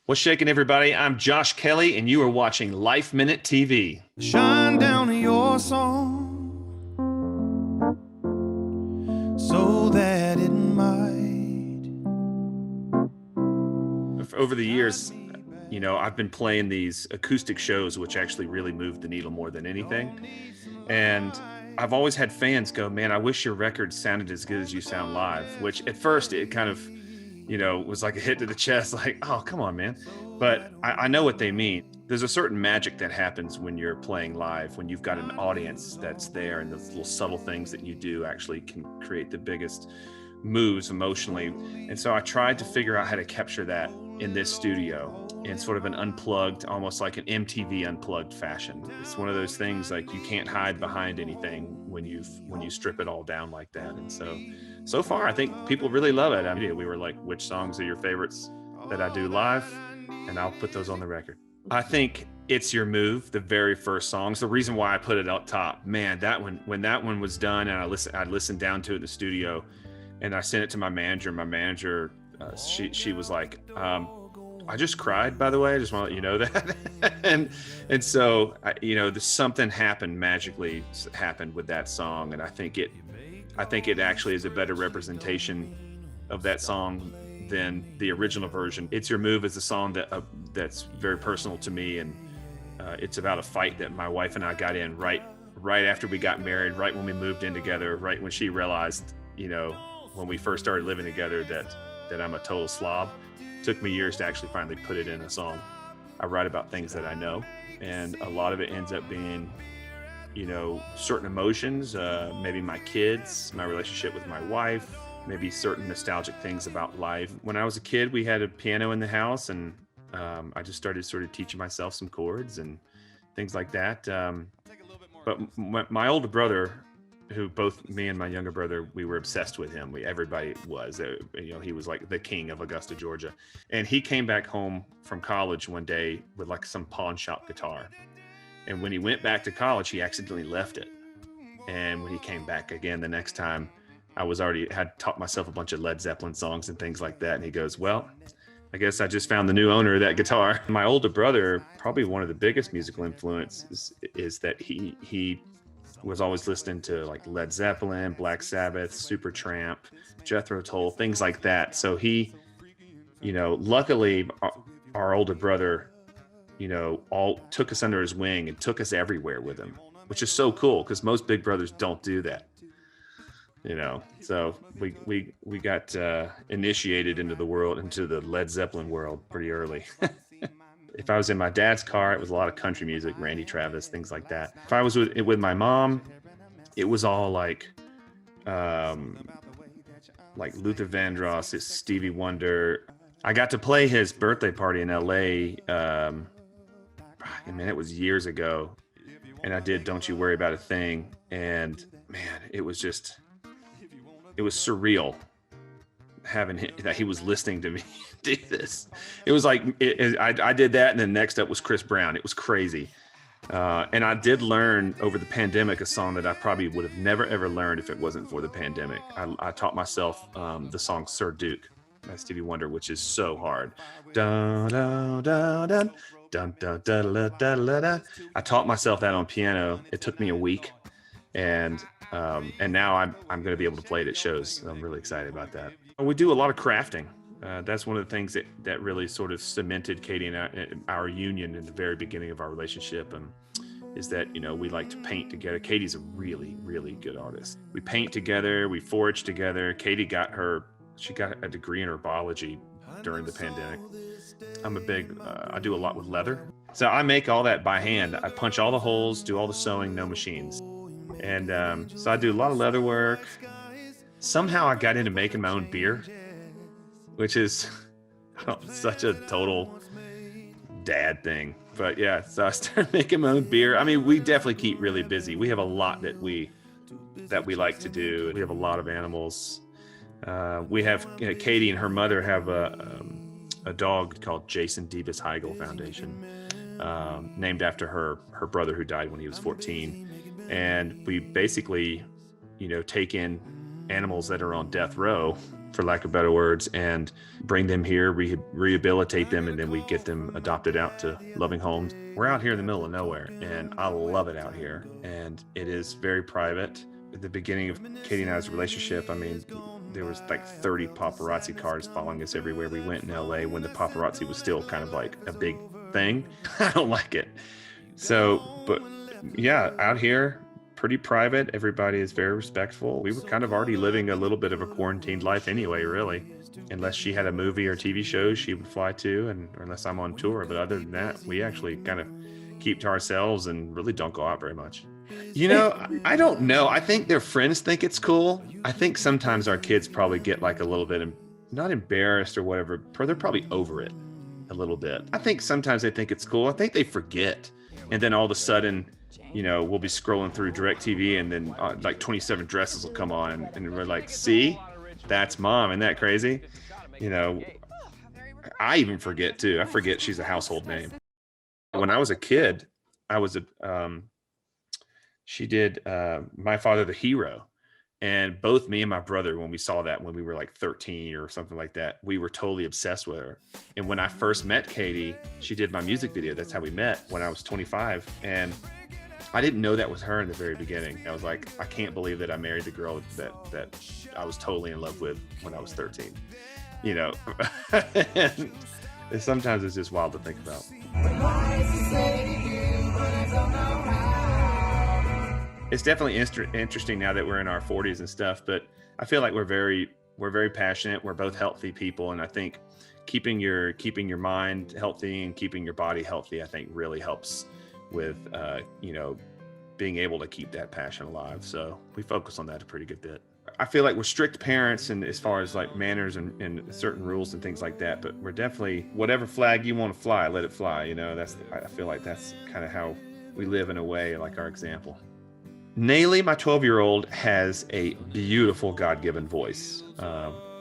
What's shaking, everybody? I'm Josh Kelley, and you are watching LifeMinute TV. Shine down your song so that it might. Over the years, I've been playing these acoustic shows, which actually really moved the needle more than anything. And I've always had fans go, man, I wish your record sounded as good as you sound live, which at first it kind of, was like a hit to the chest, like, oh, come on, man. But I know what they mean. There's a certain magic that happens when you're playing live, when you've got an audience that's there, and those little subtle things that you do actually can create the biggest moves emotionally. And so I tried to figure out how to capture that in this studio in sort of an unplugged, almost like an MTV unplugged fashion. It's one of those things like you can't hide behind anything when you strip it all down like that. And so far, I think people really love it. I mean, we were like, which songs are your favorites that I do live? And I'll put those on the record. I think It's Your Move, the very first songs. The reason why I put it up top, man, that one, when that one was done and I listened down to it in the studio and I sent it to my manager. My manager, she was like, I just cried, by the way. I just want to let you know that. and so, something magically happened with that song. And I think it actually is a better representation of that song than the original version. It's Your Move is a song that's very personal to me. And it's about a fight that my wife and I got in right after we got married, right when we moved in together, right when she realized, when we first started living together that I'm a total slob. It took me years to actually finally put it in a song. I write about things that I know, and a lot of it ends up being, certain emotions, maybe my kids, my relationship with my wife, maybe certain nostalgic things about life. When I was a kid, we had a piano in the house, and I just started sort of teaching myself some chords and things like that. But my older brother, who both me and my younger brother, we were obsessed with him. Everybody was, he was like the king of Augusta, Georgia. And he came back home from college one day with like some pawn shop guitar. And when he went back to college, he accidentally left it. And when he came back again the next time, I had taught myself a bunch of Led Zeppelin songs and things like that. And he goes, well, I guess I just found the new owner of that guitar. My older brother, probably one of the biggest musical influences is that he was always listening to like Led Zeppelin, Black Sabbath, Supertramp, Jethro Tull, things like that. So he, luckily our older brother, all took us under his wing and took us everywhere with him, which is so cool because most big brothers don't do that. So we got initiated into the Led Zeppelin world pretty early. If I was in my dad's car, it was a lot of country music, Randy Travis, things like that. If I was with my mom, it was all like Luther Vandross, it's Stevie Wonder. I got to play his birthday party in LA. It was years ago, and I did "Don't You Worry About a Thing," and man, it was surreal having that he was listening to me do this. It was like I did that, and then next up was Chris Brown. It was crazy. And I did learn over the pandemic a song that I probably would have never ever learned if it wasn't for the pandemic. I taught myself the song Sir Duke by Stevie Wonder, which is so hard. Dun, dun, dun, dun, dun, dun, dun, dun, dun, dun, dun. I taught myself that on piano. It took me a week, and now I'm going to be able to play it at shows. So I'm really excited about that. We do a lot of crafting. That's one of the things that really sort of cemented Katie and our union in the very beginning of our relationship. Is that, we like to paint together. Katie's a really, really good artist. We paint together, we forage together. Katie got a degree in herbology during the pandemic. I do a lot with leather. So I make all that by hand. I punch all the holes, do all the sewing, no machines. And so I do a lot of leather work. Somehow I got into making my own beer, which is such a total dad thing. But yeah, so I started making my own beer. I mean, we definitely keep really busy. We have a lot that we like to do. We have a lot of animals. We have Katie and her mother have a dog called Jason Debus Heigl Foundation, named after her brother who died when he was 14. And we basically, take in animals that are on death row for lack of better words, and bring them here, rehabilitate them, and then we get them adopted out to loving homes. We're out here in the middle of nowhere, and I love it out here, and it is very private. At the beginning of Katie and I's relationship, I mean, there was like 30 paparazzi cars following us everywhere we went in LA when the paparazzi was still kind of like a big thing. I don't like it. So, but yeah, out here, pretty private. Everybody is very respectful. We were kind of already living a little bit of a quarantined life anyway, really. Unless she had a movie or TV show she would fly to, and or unless I'm on tour. But other than that, we actually kind of keep to ourselves and really don't go out very much. You know, I don't know. I think their friends think it's cool. I think sometimes our kids probably get like a little bit, not embarrassed or whatever. They're probably over it a little bit. I think sometimes they think it's cool. I think they forget. And then all of a sudden, you know, we'll be scrolling through DirecTV and then like 27 Dresses will come on and we're like, see, that's mom. Isn't that crazy? You know, I even forget too. I forget she's a household name. When I was a kid, she did My Father the Hero. And both me and my brother, when we saw that when we were like 13 or something like that, we were totally obsessed with her. And when I first met Katie, she did my music video. That's how we met when I was 25. And I didn't know that was her in the very beginning. I was like, I can't believe that I married the girl that I was totally in love with when I was 13. You know, and sometimes it's just wild to think about. It's definitely interesting now that we're in our 40s and stuff, but I feel like we're very passionate. We're both healthy people, and I think keeping your mind healthy and keeping your body healthy, I think really helps with you know, being able to keep that passion alive. So we focus on that a pretty good bit. I feel like we're strict parents, and as far as like manners and certain rules and things like that, but we're definitely, whatever flag you want to fly, let it fly. You know, I feel like that's kind of how we live in a way, like our example. Nayli, my 12-year-old, has a beautiful God-given voice.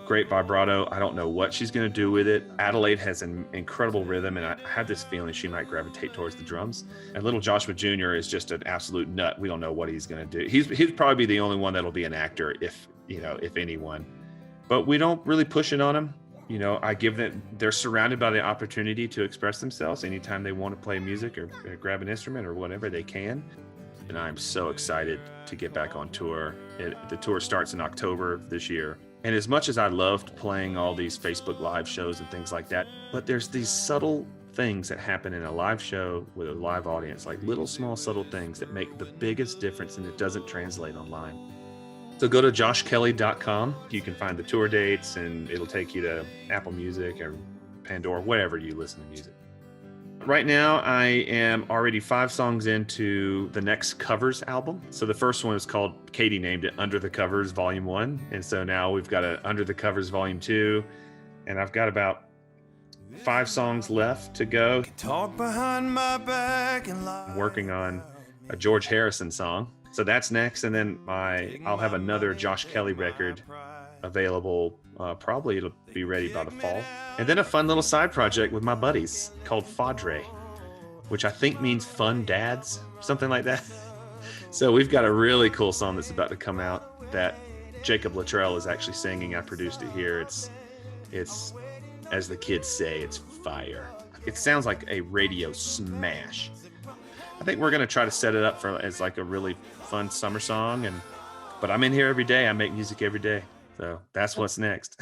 Great vibrato. I don't know what she's going to do with it. Adelaide has an incredible rhythm, and I have this feeling she might gravitate towards the drums. And little Joshua Jr. is just an absolute nut. We don't know what he's going to do. He'd probably be the only one that'll be an actor, if anyone. But we don't really push it on him. You know, I give them, they're surrounded by the opportunity to express themselves anytime they want to play music or grab an instrument or whatever they can. And I'm so excited to get back on tour. The tour starts in October of this year. And as much as I loved playing all these Facebook Live shows and things like that, but there's these subtle things that happen in a live show with a live audience, like little small subtle things that make the biggest difference, and it doesn't translate online. So go to joshkelley.com. You can find the tour dates, and it'll take you to Apple Music or Pandora, wherever you listen to music. Right now, I am already 5 songs into the next covers album. So the first one is called, Katie named it Under the Covers Volume 1. And so now we've got a Under the Covers Volume 2. And I've got about 5 songs left to go. Talk behind my back and lie. I'm working on a George Harrison song. So that's next. And then I'll have another Josh Kelley record available. Probably it'll be ready by the fall. And then a fun little side project with my buddies called Fadre, which I think means fun dads, something like that. So we've got a really cool song that's about to come out that Jacob Luttrell is actually singing. I produced it here. It's as the kids say, it's fire. It sounds like a radio smash. I think we're going to try to set it up as like a really fun summer song. But I'm in here every day. I make music every day. So that's what's next.